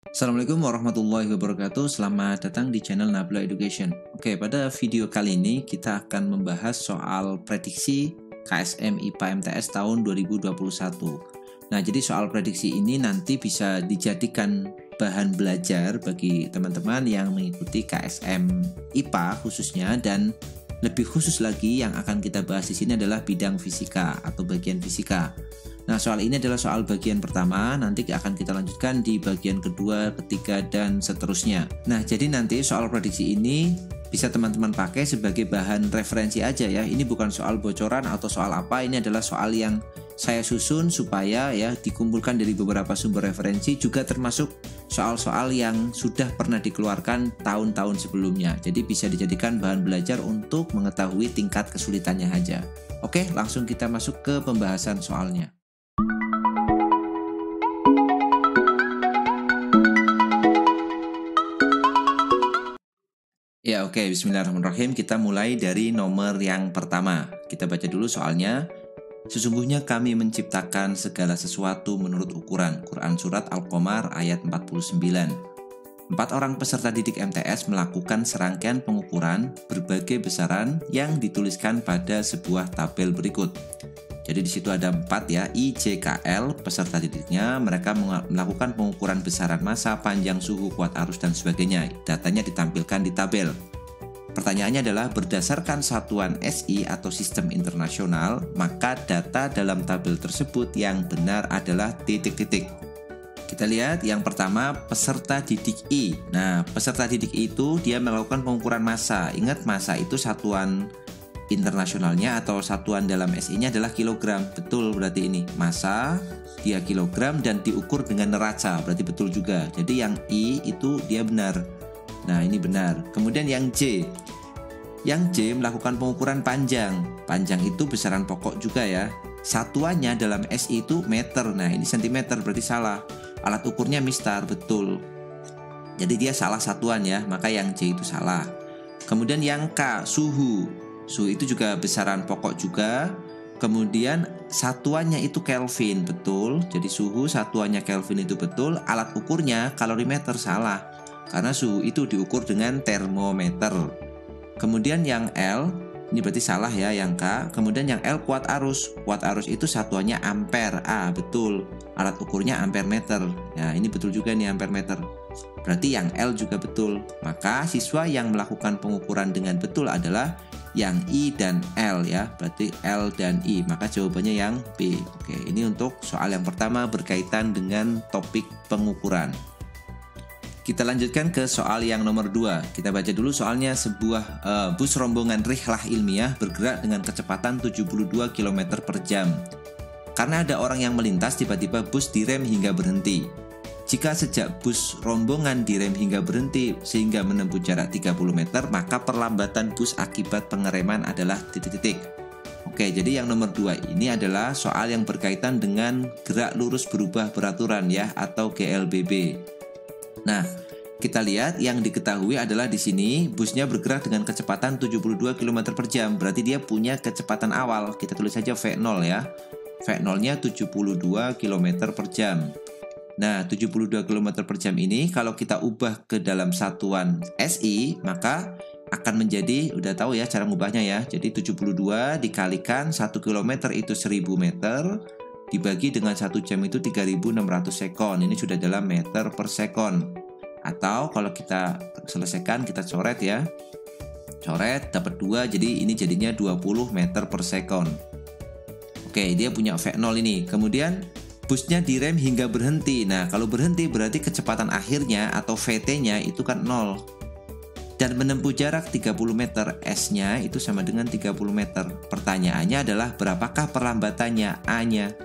Assalamualaikum warahmatullahi wabarakatuh. Selamat datang di channel Nabla Education. Oke, pada video kali ini kita akan membahas soal prediksi KSM IPA MTS tahun 2021. Nah, jadi soal prediksi ini nanti bisa dijadikan bahan belajar bagi teman-teman yang mengikuti KSM IPA khususnya, dan lebih khusus lagi yang akan kita bahas di sini adalah bidang fisika atau bagian fisika. Nah, soal ini adalah soal bagian pertama, nanti akan kita lanjutkan di bagian kedua, ketiga, dan seterusnya. Nah, jadi nanti soal prediksi ini bisa teman-teman pakai sebagai bahan referensi aja ya. Ini bukan soal bocoran atau soal apa, ini adalah soal yang saya susun supaya ya dikumpulkan dari beberapa sumber referensi, juga termasuk soal-soal yang sudah pernah dikeluarkan tahun-tahun sebelumnya. Jadi bisa dijadikan bahan belajar untuk mengetahui tingkat kesulitannya aja. Oke, langsung kita masuk ke pembahasan soalnya. Ya, oke, bismillahirrahmanirrahim. Kita mulai dari nomor yang pertama. Kita baca dulu soalnya. Sesungguhnya kami menciptakan segala sesuatu menurut ukuran. Quran Surat Al-Qamar ayat 49. 4 orang peserta didik MTS melakukan serangkaian pengukuran berbagai besaran yang dituliskan pada sebuah tabel berikut. Jadi di situ ada 4 ya, I, J, K, L, peserta didiknya. Mereka melakukan pengukuran besaran massa, panjang, suhu, kuat arus, dan sebagainya. Datanya ditampilkan di tabel. Pertanyaannya adalah berdasarkan satuan SI atau sistem internasional, maka data dalam tabel tersebut yang benar adalah titik-titik. Kita lihat yang pertama, peserta didik I. Nah, peserta didik I itu dia melakukan pengukuran massa. Ingat, massa itu satuan internasionalnya atau satuan dalam SI-nya adalah kilogram. Betul, berarti ini massa dia kilogram dan diukur dengan neraca, berarti betul juga. Jadi yang I itu dia benar. Nah, ini benar. Kemudian yang J. Yang J melakukan pengukuran panjang. Panjang itu besaran pokok juga ya. Satuannya dalam SI itu meter. Nah, ini sentimeter, berarti salah. Alat ukurnya mistar, betul. Jadi dia salah satuan ya, maka yang J itu salah. Kemudian yang K, suhu. Suhu itu juga besaran pokok juga. Kemudian satuannya itu Kelvin, betul. Jadi suhu satuannya Kelvin itu betul. Alat ukurnya kalorimeter, salah. Karena suhu itu diukur dengan termometer. Kemudian yang L, ini berarti salah ya yang K. Kemudian yang L, kuat arus. Kuat arus itu satuannya ampere. A, betul. Alat ukurnya ampere meter. Ya, ini betul juga nih ampere meter. Berarti yang L juga betul. Maka siswa yang melakukan pengukuran dengan betul adalah yang I dan L ya. Berarti L dan I. Maka jawabannya yang B. Oke, ini untuk soal yang pertama berkaitan dengan topik pengukuran. Kita lanjutkan ke soal yang nomor 2. Kita baca dulu soalnya. Sebuah bus rombongan rihlah ilmiah bergerak dengan kecepatan 72 km per jam. Karena ada orang yang melintas, tiba-tiba bus direm hingga berhenti. Jika sejak bus rombongan direm hingga berhenti sehingga menempuh jarak 30 meter, maka perlambatan bus akibat pengereman adalah titik-titik. Oke, jadi yang nomor 2 ini adalah soal yang berkaitan dengan gerak lurus berubah beraturan ya, atau GLBB. Nah, kita lihat yang diketahui adalah di sini busnya bergerak dengan kecepatan 72 km per jam. Berarti dia punya kecepatan awal. Kita tulis saja V0 ya. V0-nya 72 km per jam. Nah, 72 km per jam ini kalau kita ubah ke dalam satuan SI, maka akan menjadi, udah tahu ya cara mengubahnya ya. Jadi 72 dikalikan 1 km itu 1000 meter, dibagi dengan 1 jam itu 3600 sekon. Ini sudah dalam meter per sekon. Atau kalau kita selesaikan, kita coret ya. Coret, dapat 2, jadi ini jadinya 20 meter per sekon. Oke, dia punya V0 ini. Kemudian busnya direm hingga berhenti. Nah, kalau berhenti berarti kecepatan akhirnya atau VT-nya itu kan 0. Dan menempuh jarak 30 meter, S-nya itu sama dengan 30 meter. Pertanyaannya adalah berapakah perlambatannya, A-nya.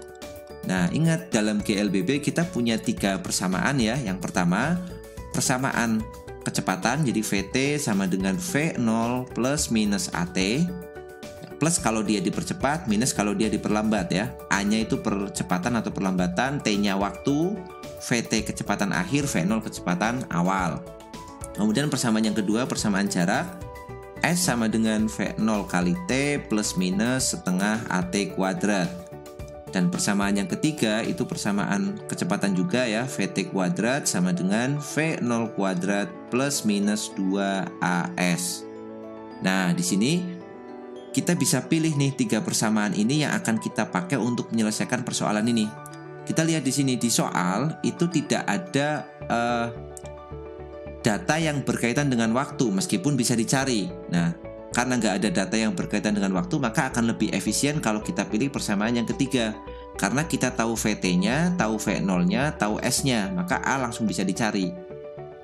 Nah, ingat dalam GLBB kita punya 3 persamaan ya. Yang pertama, persamaan kecepatan, jadi VT sama dengan V0 plus minus AT. Plus kalau dia dipercepat, minus kalau dia diperlambat ya. A-nya itu percepatan atau perlambatan, T-nya waktu, VT kecepatan akhir, V0 kecepatan awal. Kemudian persamaan yang kedua, persamaan jarak. S sama dengan V0 kali T plus minus setengah AT kuadrat. Dan persamaan yang ketiga itu persamaan kecepatan juga ya, Vt kuadrat sama dengan V0 kuadrat plus minus 2AS. Nah, di sini kita bisa pilih nih 3 persamaan ini yang akan kita pakai untuk menyelesaikan persoalan ini. Kita lihat di sini di soal itu tidak ada data yang berkaitan dengan waktu meskipun bisa dicari. Nah, karena nggak ada data yang berkaitan dengan waktu, maka akan lebih efisien kalau kita pilih persamaan yang ketiga. Karena kita tahu Vt-nya, tahu V0-nya, tahu S-nya, maka A langsung bisa dicari.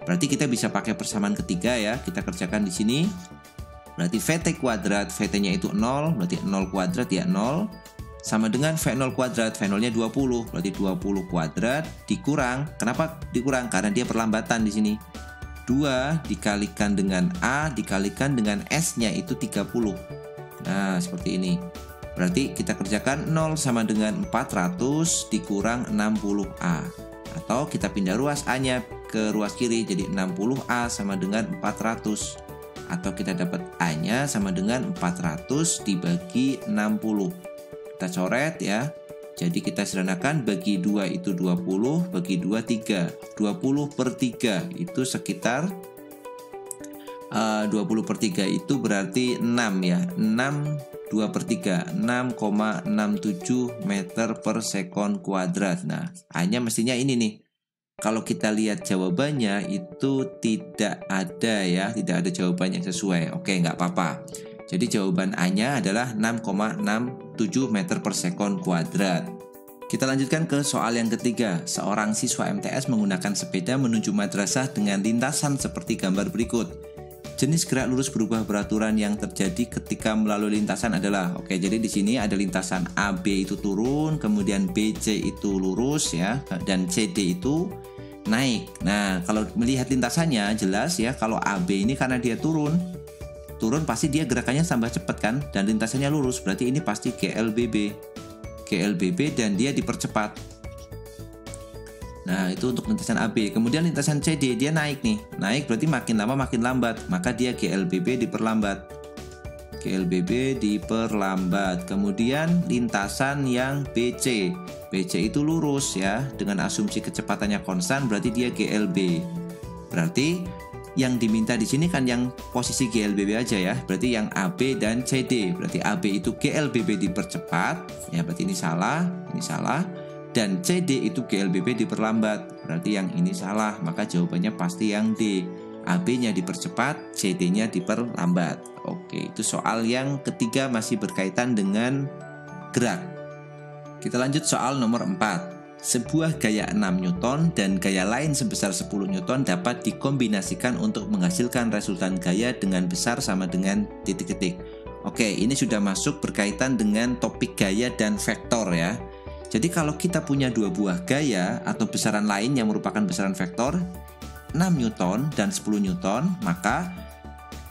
Berarti kita bisa pakai persamaan ketiga ya. Kita kerjakan di sini. Berarti Vt kuadrat, Vt-nya itu 0, berarti 0 kuadrat ya 0. Sama dengan V0 kuadrat, V0-nya 20, berarti 20 kuadrat dikurang. Kenapa dikurang? Karena dia perlambatan di sini. 2 dikalikan dengan A dikalikan dengan S-nya itu 30. Nah, seperti ini. Berarti kita kerjakan 0 sama dengan 400 dikurang 60A. Atau kita pindah ruas A-nya ke ruas kiri, jadi 60A sama dengan 400. Atau kita dapat A-nya sama dengan 400 dibagi 60. Kita coret ya. Jadi kita sederhanakan, bagi 2 itu 20, bagi 2 3. 20 per 3 itu sekitar 20 per 3 itu berarti 6 ya. 6, 2 per 3, 6,67 meter per sekon kuadrat. Nah, hanya mestinya ini nih. Kalau kita lihat jawabannya itu tidak ada ya, tidak ada jawaban yang sesuai. Oke, nggak apa-apa. Jadi jawaban A-nya adalah 6,67 meter per sekon kuadrat. Kita lanjutkan ke soal yang ketiga. Seorang siswa MTS menggunakan sepeda menuju madrasah dengan lintasan seperti gambar berikut. Jenis gerak lurus berubah beraturan yang terjadi ketika melalui lintasan adalah, oke, jadi di sini ada lintasan AB itu turun, kemudian BC itu lurus ya, dan CD itu naik. Nah, kalau melihat lintasannya jelas ya, kalau AB ini karena dia turun pasti dia gerakannya tambah cepat kan, dan lintasannya lurus, berarti ini pasti GLBB dan dia dipercepat. Nah, itu untuk lintasan AB. Kemudian lintasan CD dia naik nih, naik berarti makin lama makin lambat, maka dia GLBB diperlambat. Kemudian lintasan yang BC itu lurus ya, dengan asumsi kecepatannya konstan, berarti dia GLB. Berarti yang diminta di sini kan yang posisi GLBB aja ya. Berarti yang AB dan CD. Berarti AB itu GLBB dipercepat. Ya, berarti ini salah. Dan CD itu GLBB diperlambat. Berarti yang ini salah. Maka jawabannya pasti yang D. AB-nya dipercepat, CD-nya diperlambat. Oke, itu soal yang ketiga masih berkaitan dengan gerak. Kita lanjut soal nomor 4. Sebuah gaya 6 Newton dan gaya lain sebesar 10 Newton dapat dikombinasikan untuk menghasilkan resultan gaya dengan besar sama dengan titik-titik. Oke, ini sudah masuk berkaitan dengan topik gaya dan vektor ya. Jadi kalau kita punya 2 buah gaya atau besaran lain yang merupakan besaran vektor 6 Newton dan 10 Newton, maka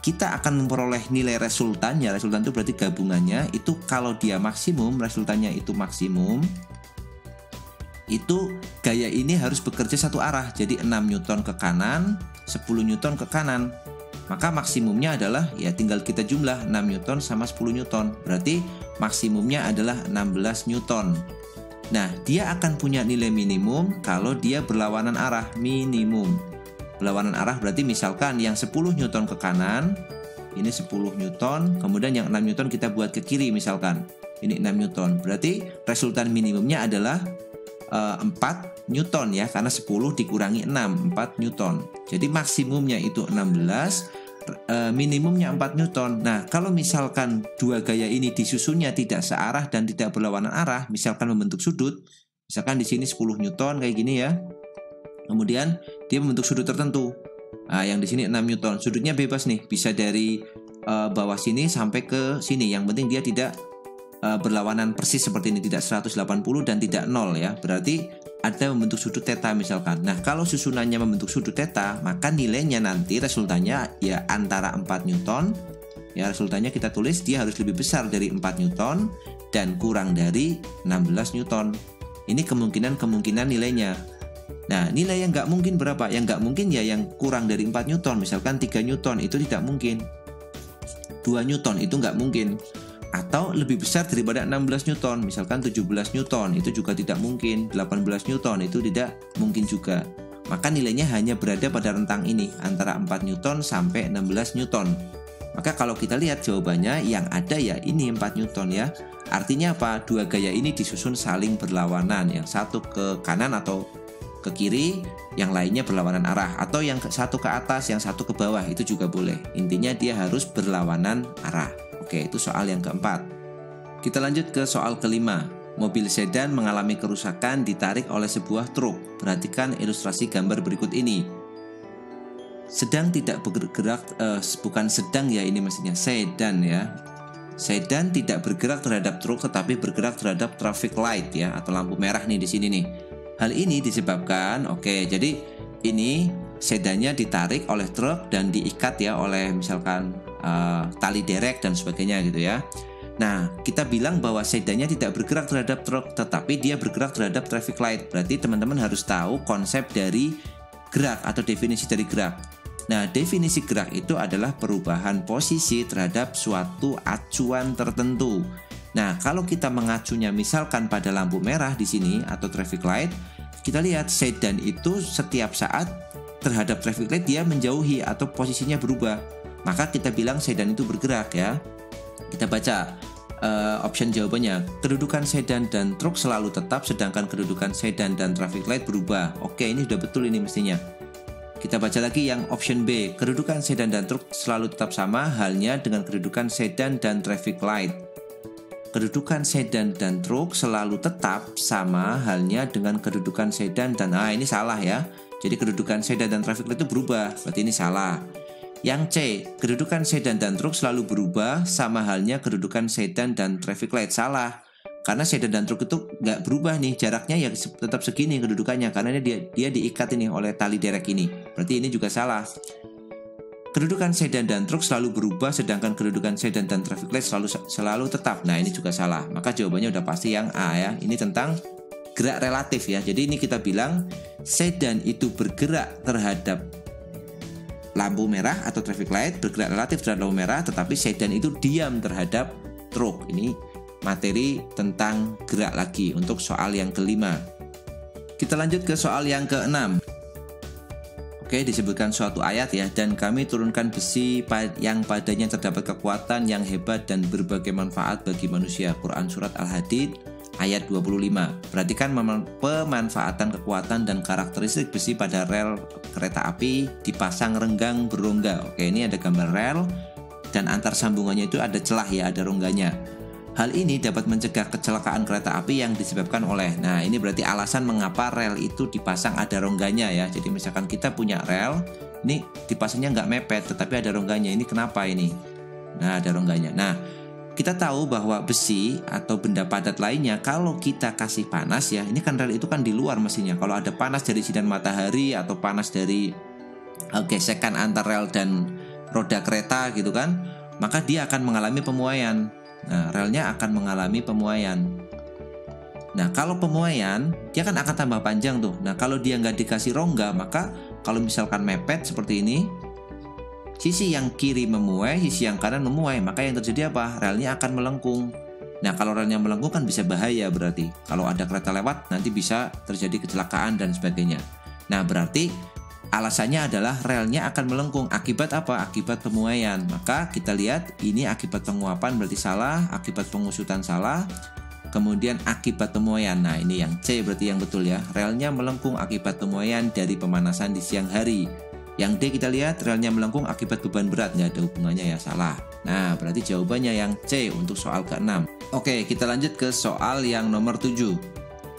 kita akan memperoleh nilai resultannya. Resultan itu berarti gabungannya. Itu kalau dia maksimum, resultannya itu maksimum, itu gaya ini harus bekerja satu arah. Jadi 6 Newton ke kanan, 10 Newton ke kanan. Maka maksimumnya adalah ya tinggal kita jumlah 6 Newton sama 10 Newton. Berarti maksimumnya adalah 16 Newton. Nah, dia akan punya nilai minimum kalau dia berlawanan arah, minimum. Berlawanan arah berarti misalkan yang 10 Newton ke kanan, ini 10 Newton, kemudian yang 6 Newton kita buat ke kiri misalkan. Ini 6 Newton. Berarti resultan minimumnya adalah 4 Newton ya, karena 10 dikurangi 6, 4 Newton. Jadi maksimumnya itu 16, minimumnya 4 Newton. Nah, kalau misalkan dua gaya ini disusunnya tidak searah dan tidak berlawanan arah, misalkan membentuk sudut, misalkan di sini 10 Newton kayak gini ya. Kemudian dia membentuk sudut tertentu. Nah, yang di sini 6 Newton. Sudutnya bebas nih, bisa dari bawah sini sampai ke sini. Yang penting dia tidak berlawanan persis seperti ini, tidak 180 dan tidak 0 ya. Berarti ada membentuk sudut theta misalkan. Nah, kalau susunannya membentuk sudut theta, maka nilainya nanti resultannya ya antara 4 Newton. Ya, resultannya kita tulis dia harus lebih besar dari 4 Newton dan kurang dari 16 Newton. Ini kemungkinan nilainya. Nah, nilai yang nggak mungkin berapa? Yang nggak mungkin ya yang kurang dari 4 Newton. Misalkan 3 Newton itu tidak mungkin. 2 Newton itu nggak mungkin. Atau lebih besar daripada 16 Newton, misalkan 17 Newton, itu juga tidak mungkin. 18 Newton itu tidak mungkin juga. Maka nilainya hanya berada pada rentang ini, antara 4 Newton sampai 16 Newton. Maka kalau kita lihat jawabannya yang ada ya ini 4 Newton ya. Artinya apa? Dua gaya ini disusun saling berlawanan, yang satu ke kanan atau ke kiri, yang lainnya berlawanan arah, atau yang satu ke atas, yang satu ke bawah, itu juga boleh. Intinya dia harus berlawanan arah. Oke, itu soal yang keempat. Kita lanjut ke soal kelima. Mobil sedan mengalami kerusakan ditarik oleh sebuah truk. Perhatikan ilustrasi gambar berikut ini. Sedang tidak bergerak, bukan sedang ya, ini mestinya sedan ya. Sedan tidak bergerak terhadap truk, tetapi bergerak terhadap traffic light ya, atau lampu merah nih di sini nih. Hal ini disebabkan, jadi ini sedannya ditarik oleh truk dan diikat ya oleh misalkan tali derek dan sebagainya gitu ya. Nah, kita bilang bahwa sedannya tidak bergerak terhadap truk, tetapi dia bergerak terhadap traffic light. Berarti teman-teman harus tahu konsep dari gerak atau definisi dari gerak. Nah, definisi gerak itu adalah perubahan posisi terhadap suatu acuan tertentu. Nah, kalau kita mengacunya misalkan pada lampu merah di sini atau traffic light, kita lihat sedan itu setiap saat terhadap traffic light dia menjauhi atau posisinya berubah. Maka kita bilang sedan itu bergerak ya. Kita baca option jawabannya. Kedudukan sedan dan truk selalu tetap, sedangkan kedudukan sedan dan traffic light berubah. Oke, ini sudah betul ini mestinya. Kita baca lagi yang option B. Kedudukan sedan dan truk selalu tetap sama halnya dengan kedudukan sedan dan traffic light. Kedudukan sedan dan truk selalu tetap sama halnya dengan kedudukan sedan dan ini salah ya. Jadi kedudukan sedan dan traffic light itu berubah. Berarti ini salah. Yang C, kedudukan sedan dan truk selalu berubah sama halnya kedudukan sedan dan traffic light. Salah. Karena sedan dan truk itu nggak berubah nih, jaraknya ya tetap segini kedudukannya, karena dia diikat ini oleh tali derek ini. Berarti ini juga salah. Kedudukan sedan dan truk selalu berubah, sedangkan kedudukan sedan dan traffic light selalu tetap. Nah, ini juga salah. Maka jawabannya udah pasti yang A ya. Ini tentang gerak relatif ya. Jadi ini kita bilang sedan itu bergerak terhadap lampu merah atau traffic light, bergerak relatif terhadap lampu merah, tetapi sedan itu diam terhadap truk. Ini materi tentang gerak lagi untuk soal yang kelima. Kita lanjut ke soal yang keenam. Oke, disebutkan suatu ayat ya, dan kami turunkan besi yang padanya terdapat kekuatan yang hebat dan berbagai manfaat bagi manusia. Quran Surat Al-Hadid ayat 25. Perhatikan pemanfaatan kekuatan dan karakteristik besi pada rel kereta api dipasang renggang berongga. Oke, ini ada gambar rel dan antar sambungannya itu ada celah ya, ada rongganya. Hal ini dapat mencegah kecelakaan kereta api yang disebabkan oleh. Nah, ini berarti alasan mengapa rel itu dipasang ada rongganya ya. Jadi misalkan kita punya rel, ini dipasangnya nggak mepet, tetapi ada rongganya. Ini kenapa ini? Nah, ada rongganya. Nah, kita tahu bahwa besi atau benda padat lainnya kalau kita kasih panas ya, ini kan rel itu kan di luar mesinnya. Kalau ada panas dari sinar matahari atau panas dari gesekan antar rel dan roda kereta gitu kan, maka dia akan mengalami pemuaian. Nah, relnya akan mengalami pemuaian. Nah, kalau pemuaian, dia kan akan tambah panjang tuh. Nah, kalau dia nggak dikasih rongga, maka kalau misalkan mepet seperti ini, sisi yang kiri memuai, sisi yang kanan memuai, maka yang terjadi apa? Relnya akan melengkung. Nah, kalau relnya melengkung kan bisa bahaya berarti. Kalau ada kereta lewat, nanti bisa terjadi kecelakaan dan sebagainya. Nah, berarti alasannya adalah relnya akan melengkung. Akibat apa? Akibat pemuaian. Maka kita lihat ini akibat penguapan berarti salah, akibat pengusutan salah, kemudian akibat pemuaian. Nah, ini yang C berarti yang betul ya. Relnya melengkung akibat pemuaian dari pemanasan di siang hari. Yang D kita lihat relnya melengkung akibat beban berat. Nggak ada hubungannya ya, salah. Nah, berarti jawabannya yang C untuk soal ke-6. Oke, kita lanjut ke soal yang nomor 7.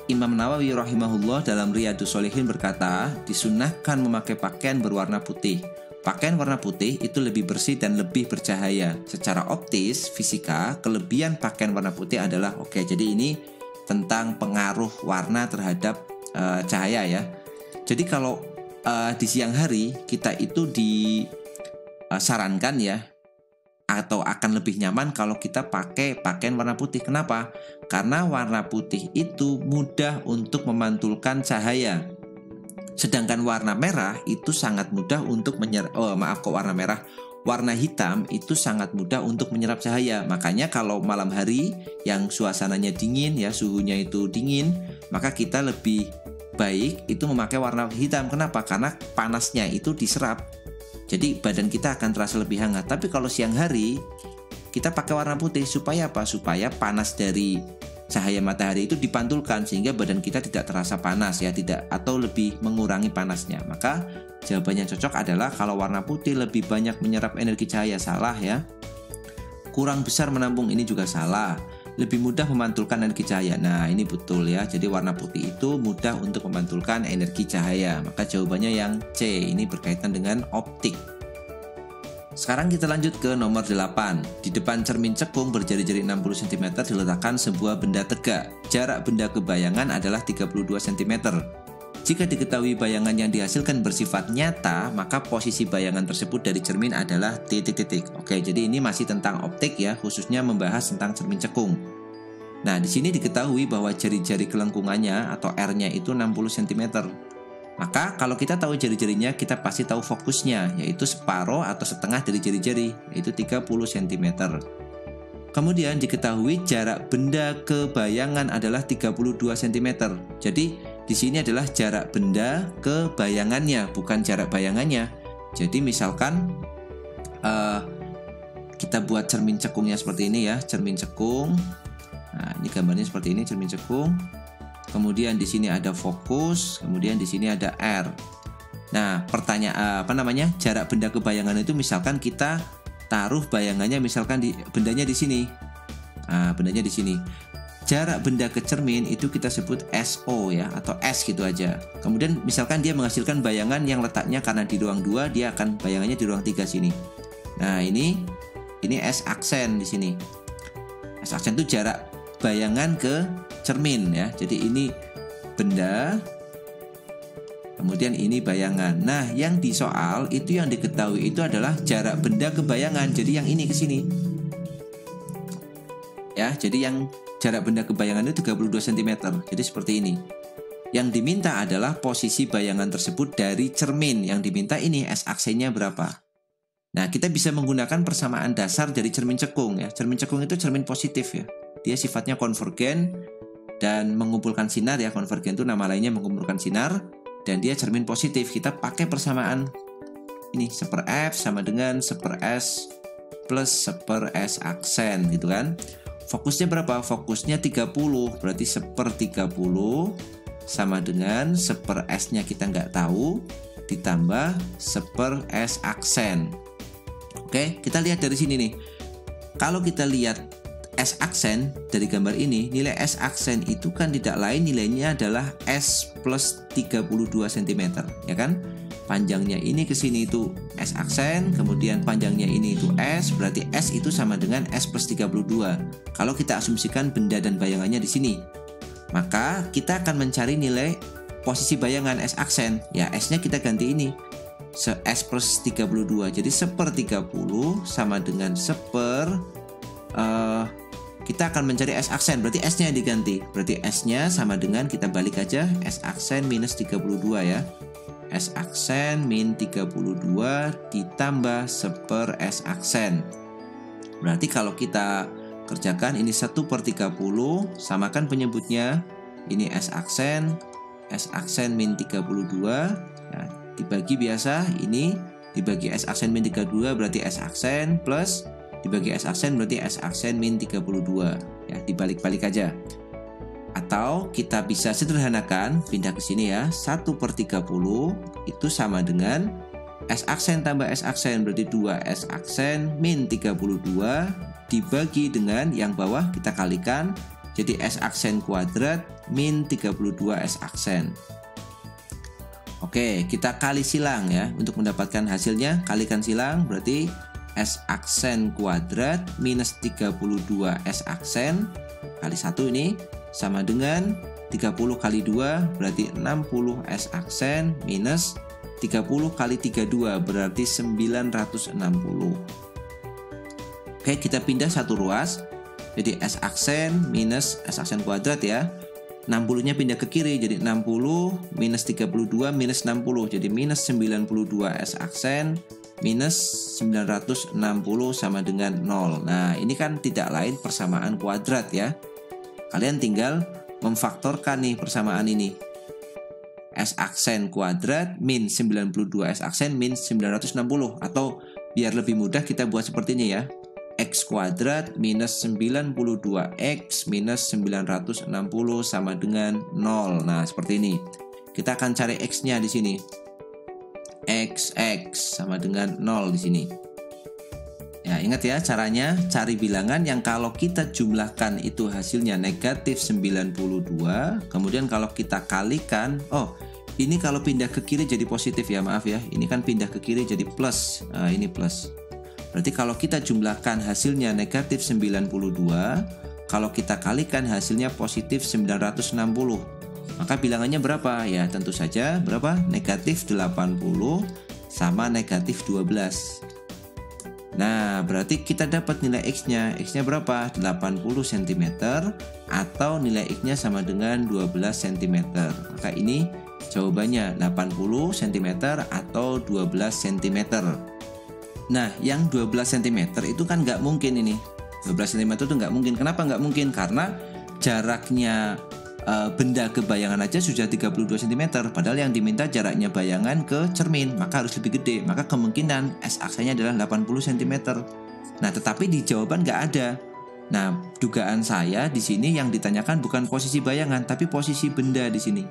Imam Nawawi rahimahullah dalam Riyadhus Shalihin berkata, disunnahkan memakai pakaian berwarna putih. Pakaian warna putih itu lebih bersih dan lebih bercahaya. Secara optis, fisika, kelebihan pakaian warna putih adalah jadi ini tentang pengaruh warna terhadap cahaya ya. Jadi kalau di siang hari kita itu disarankan ya, atau akan lebih nyaman kalau kita pakai pakaian warna putih. Kenapa? Karena warna putih itu mudah untuk memantulkan cahaya. Sedangkan warna merah itu sangat mudah untuk warna merah. warna hitam itu sangat mudah untuk menyerap cahaya. Makanya kalau malam hari yang suasananya dingin ya, suhunya itu dingin, maka kita lebih baik itu memakai warna hitam. Kenapa? Karena panasnya itu diserap. Jadi badan kita akan terasa lebih hangat. Tapi kalau siang hari kita pakai warna putih supaya apa? Supaya panas dari cahaya matahari itu dipantulkan sehingga badan kita tidak terasa panas ya, tidak, atau lebih mengurangi panasnya. Maka jawabannya cocok adalah kalau warna putih lebih banyak menyerap energi cahaya. Salah ya. Kurang besar menampung, ini juga salah. Lebih mudah memantulkan energi cahaya. Nah, ini betul ya. Jadi warna putih itu mudah untuk memantulkan energi cahaya. Maka jawabannya yang C. Ini berkaitan dengan optik. Sekarang kita lanjut ke nomor 8. Di depan cermin cekung berjari-jari 60 cm diletakkan sebuah benda tegak. Jarak benda ke bayangan adalah 32 cm. Jika diketahui bayangan yang dihasilkan bersifat nyata, maka posisi bayangan tersebut dari cermin adalah titik-titik. Oke, jadi ini masih tentang optik ya, khususnya membahas tentang cermin cekung. Nah, di sini diketahui bahwa jari-jari kelengkungannya atau R-nya itu 60 cm. Maka kalau kita tahu jari-jarinya, kita pasti tahu fokusnya, yaitu separuh atau setengah dari jari-jari, yaitu 30 cm. Kemudian diketahui jarak benda ke bayangan adalah 32 cm. Jadi di sini adalah jarak benda ke bayangannya, bukan jarak bayangannya. Jadi misalkan kita buat cermin cekungnya seperti ini ya, cermin cekung. Nah, ini gambarnya seperti ini, cermin cekung. Kemudian di sini ada fokus, kemudian di sini ada R. Nah, jarak benda ke bayangan itu misalkan kita taruh bayangannya misalkan bendanya di sini. Nah, bendanya di sini. Jarak benda ke cermin itu kita sebut SO ya, atau S gitu aja. Kemudian misalkan dia menghasilkan bayangan yang letaknya karena di ruang 2, dia akan bayangannya di ruang 3 sini. Nah, ini S aksen di sini. S aksen itu jarak bayangan ke cermin ya. Jadi ini benda, kemudian ini bayangan. Nah, yang di soal itu yang diketahui itu adalah jarak benda ke bayangan. Jadi yang ini ke sini. Ya, jadi yang jarak benda ke bayangan itu 32 cm. Jadi seperti ini. Yang diminta adalah posisi bayangan tersebut dari cermin. Yang diminta ini S aksennya berapa. Nah, kita bisa menggunakan persamaan dasar dari cermin cekung ya. Cermin cekung itu cermin positif ya. Dia sifatnya konvergen dan mengumpulkan sinar ya. Konvergen itu nama lainnya mengumpulkan sinar. Dan dia cermin positif. Kita pakai persamaan ini 1/F sama dengan 1/S plus 1/S aksen gitu kan. Fokusnya berapa? Fokusnya 30. Berarti 1/30 sama dengan 1/S-nya kita nggak tahu ditambah 1/S aksen. Oke, kita lihat dari sini nih. Kalau kita lihat S aksen dari gambar ini, nilai S aksen itu kan tidak lain nilainya adalah S plus 32 cm, ya kan? Panjangnya ini ke sini itu S aksen, kemudian panjangnya ini itu S, berarti S itu sama dengan S plus 32. Kalau kita asumsikan benda dan bayangannya di sini, maka kita akan mencari nilai posisi bayangan S aksen. Ya, S-nya kita ganti ini, S plus 32. Jadi 1/30 sama dengan kita akan mencari S aksen, berarti S-nya diganti. Berarti S-nya sama dengan, kita balik aja, S aksen minus 32 ya. S aksen min 32 ditambah 1/S aksen. Berarti kalau kita kerjakan ini 1/30, samakan penyebutnya. Ini S aksen min 32. Nah, dibagi biasa, ini dibagi S aksen min 32 berarti S aksen plus dibagi S aksen berarti S aksen min 32. Ya, dibalik-balik aja. Atau kita bisa sederhanakan, pindah ke sini ya, 1/30 itu sama dengan S aksen tambah S aksen berarti 2S aksen min 32 dibagi dengan yang bawah kita kalikan, jadi S aksen kuadrat min 32 S aksen. Oke, kita kali silang ya, untuk mendapatkan hasilnya kalikan silang berarti S aksen kuadrat minus 32 S aksen kali 1 ini sama dengan 30 kali 2 berarti 60 S aksen minus 30 kali 32 berarti 960. Oke, kita pindah satu ruas. Jadi S aksen minus S aksen kuadrat ya. 60-nya pindah ke kiri jadi 60 minus 32 minus 60 jadi minus 92 S aksen minus 960 sama dengan 0. Nah, ini kan tidak lain persamaan kuadrat ya. Kalian tinggal memfaktorkan nih persamaan ini. S aksen kuadrat min 92 S aksen min 960. Atau biar lebih mudah kita buat seperti ini ya. X kuadrat minus 92X minus 960 sama dengan 0. Nah, seperti ini. Kita akan cari X-nya di sini. X sama dengan 0 di sini. Ya, ingat ya caranya, cari bilangan yang kalau kita jumlahkan itu hasilnya negatif 92. Kemudian kalau kita kalikan, ini kalau pindah ke kiri jadi positif ya, maaf ya. Ini kan pindah ke kiri jadi plus. Nah, ini plus. Berarti kalau kita jumlahkan hasilnya negatif 92, kalau kita kalikan hasilnya positif 960. Maka bilangannya berapa? Ya tentu saja berapa? Negatif 80 sama negatif 12. Nah berarti kita dapat nilai X-nya. X-nya berapa? 80 cm atau nilai X-nya sama dengan 12 cm. Maka ini jawabannya 80 cm atau 12 cm. Nah, yang 12 cm itu kan nggak mungkin ini. 12 cm itu nggak mungkin. Kenapa nggak mungkin? Karena jaraknya benda ke bayangan aja sudah 32 cm. Padahal yang diminta jaraknya bayangan ke cermin. Maka harus lebih gede. Maka kemungkinan S aksennya adalah 80 cm. Nah, tetapi di jawaban nggak ada. Nah, dugaan saya di sini yang ditanyakan bukan posisi bayangan, tapi posisi benda di sini.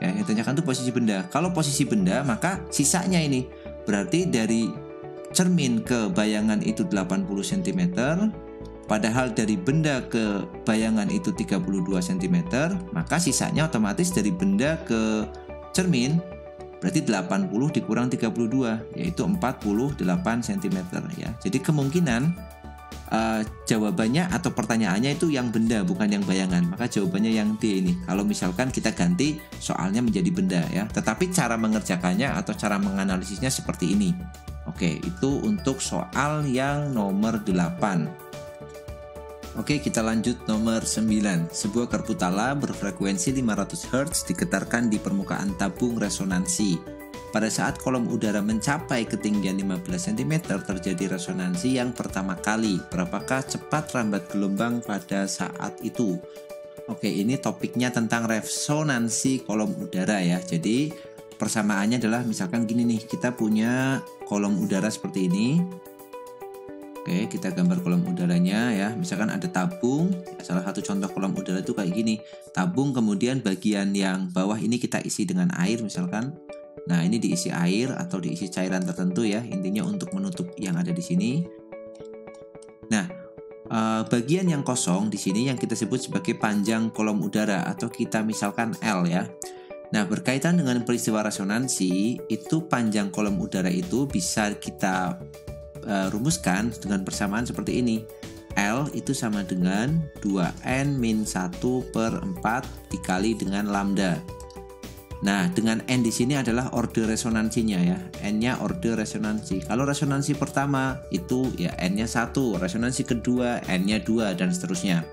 Ya, yang ditanyakan itu posisi benda. Kalau posisi benda, maka sisanya ini. Berarti dari cermin ke bayangan itu 80 cm, padahal dari benda ke bayangan itu 32 cm, maka sisanya otomatis dari benda ke cermin berarti 80 dikurang 32, yaitu 48 cm ya. Jadi kemungkinan jawabannya atau pertanyaannya itu yang benda bukan yang bayangan, maka jawabannya yang D ini. Kalau misalkan kita ganti soalnya menjadi benda ya. Tetapi cara mengerjakannya atau cara menganalisisnya seperti ini. Oke, itu untuk soal yang nomor 8. Oke, kita lanjut nomor 9. Sebuah karputala berfrekuensi 500 Hz digetarkan di permukaan tabung resonansi. Pada saat kolom udara mencapai ketinggian 15 cm terjadi resonansi yang pertama kali. Berapakah cepat rambat gelombang pada saat itu? Oke, ini topiknya tentang resonansi kolom udara ya. Jadi persamaannya adalah misalkan gini nih, kita punya kolom udara seperti ini. Oke, kita gambar kolom udaranya ya. Misalkan ada tabung, salah satu contoh kolom udara itu kayak gini. Tabung, kemudian bagian yang bawah ini kita isi dengan air misalkan. Nah, ini diisi air atau diisi cairan tertentu ya. Intinya untuk menutup yang ada di sini. Nah, bagian yang kosong di sini yang kita sebut sebagai panjang kolom udara atau kita misalkan L ya. Nah, berkaitan dengan peristiwa resonansi, itu panjang kolom udara itu bisa kita rumuskan dengan persamaan seperti ini. L itu sama dengan 2n-1/4 dikali dengan lambda. Nah, dengan n di sini adalah orde resonansinya ya. N-nya orde resonansi. Kalau resonansi pertama itu ya n-nya 1, resonansi kedua n-nya 2 dan seterusnya.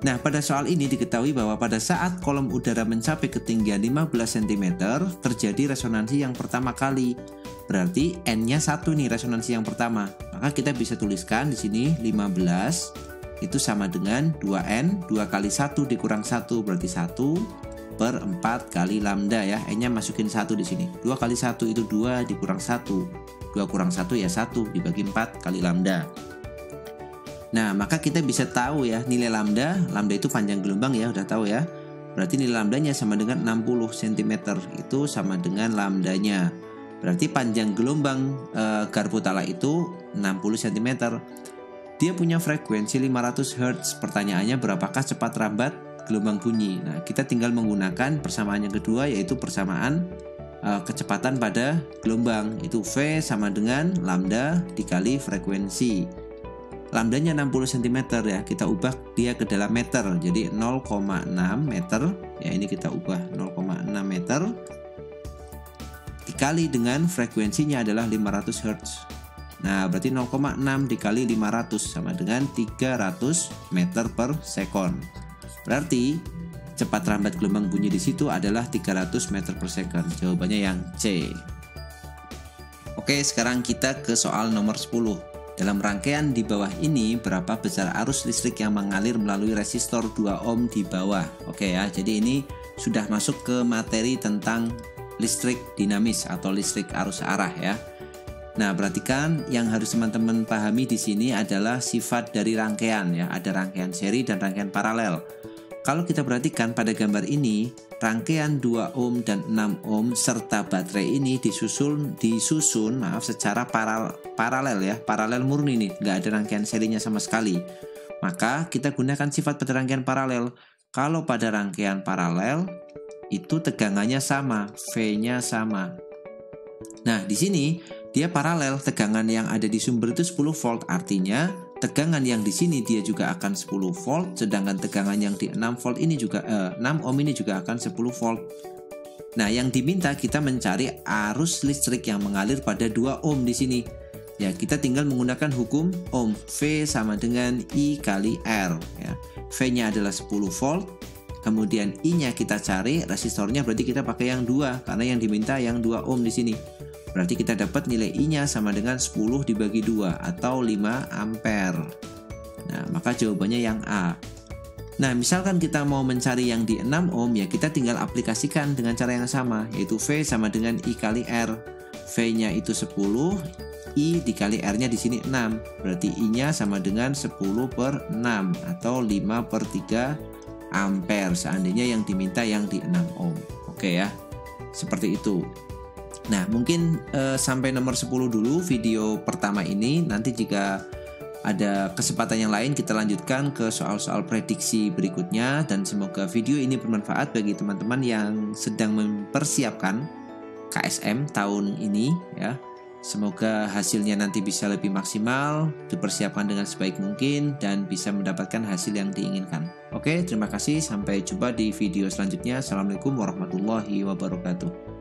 Nah, pada soal ini diketahui bahwa pada saat kolom udara mencapai ketinggian 15 cm, terjadi resonansi yang pertama kali. Berarti N-nya 1 nih resonansi yang pertama. Maka kita bisa tuliskan di sini 15 itu sama dengan 2N, 2 kali 1 dikurang 1 berarti 1/4 kali lambda ya. N-nya masukin 1 di sini. 2 kali 1 itu 2 dikurang 1. 2 kurang 1 ya 1 dibagi 4 kali lambda. Nah, maka kita bisa tahu ya nilai lambda. Lambda itu panjang gelombang ya, udah tahu ya. Berarti nilai lambdanya sama dengan 60 cm. Itu sama dengan lambdanya. Berarti panjang gelombang karputala itu 60 cm. Dia punya frekuensi 500 Hz. Pertanyaannya berapakah cepat rambat gelombang bunyi? Nah, kita tinggal menggunakan persamaan yang kedua, yaitu persamaan kecepatan pada gelombang. Itu V sama dengan lambda dikali frekuensi. Lambdanya 60 cm ya, kita ubah dia ke dalam meter. Jadi 0,6 meter. Ya, ini kita ubah 0,6 meter dikali dengan frekuensinya adalah 500 Hz. Nah, berarti 0,6 dikali 500 sama dengan 300 meter per sekon. Berarti cepat rambat gelombang bunyi di situ adalah 300 meter per second. Jawabannya yang C. Oke, sekarang kita ke soal nomor 10. Dalam rangkaian di bawah ini, berapa besar arus listrik yang mengalir melalui resistor 2 ohm di bawah? Oke ya, jadi ini sudah masuk ke materi tentang listrik dinamis atau listrik arus arah ya. Nah, perhatikan yang harus teman-teman pahami di sini adalah sifat dari rangkaian ya. Ada rangkaian seri dan rangkaian paralel. Kalau kita perhatikan pada gambar ini, rangkaian 2 ohm dan 6 ohm serta baterai ini disusun secara paralel ya, paralel murni nih, nggak ada rangkaian serinya sama sekali. Maka kita gunakan sifat pada rangkaian paralel. Kalau pada rangkaian paralel itu tegangannya sama, V-nya sama. Nah, di sini dia paralel, tegangan yang ada di sumber itu 10 volt, artinya tegangan yang di sini dia juga akan 10 volt, sedangkan tegangan yang di 6 volt ini juga 6 ohm ini juga akan 10 volt. Nah, yang diminta kita mencari arus listrik yang mengalir pada 2 ohm di sini. Ya, kita tinggal menggunakan hukum ohm, V sama dengan I kali R ya. V-nya adalah 10 volt. Kemudian I-nya kita cari, resistornya berarti kita pakai yang 2 karena yang diminta yang 2 ohm di sini. Berarti kita dapat nilai I-nya sama dengan 10 dibagi 2 atau 5 ampere. Nah, maka jawabannya yang A. Nah, misalkan kita mau mencari yang di 6 ohm, ya kita tinggal aplikasikan dengan cara yang sama, yaitu V sama dengan I kali R. V-nya itu 10, I dikali R-nya di sini 6. Berarti I-nya sama dengan 10 per 6 atau 5 per 3 ampere. Seandainya yang diminta yang di 6 ohm. Oke ya, seperti itu. Nah, mungkin sampai nomor 10 dulu video pertama ini. Nanti jika ada kesempatan yang lain kita lanjutkan ke soal-soal prediksi berikutnya. Dan semoga video ini bermanfaat bagi teman-teman yang sedang mempersiapkan KSM tahun ini ya. Semoga hasilnya nanti bisa lebih maksimal, dipersiapkan dengan sebaik mungkin, dan bisa mendapatkan hasil yang diinginkan. Oke, terima kasih. Sampai jumpa di video selanjutnya. Assalamualaikum warahmatullahi wabarakatuh.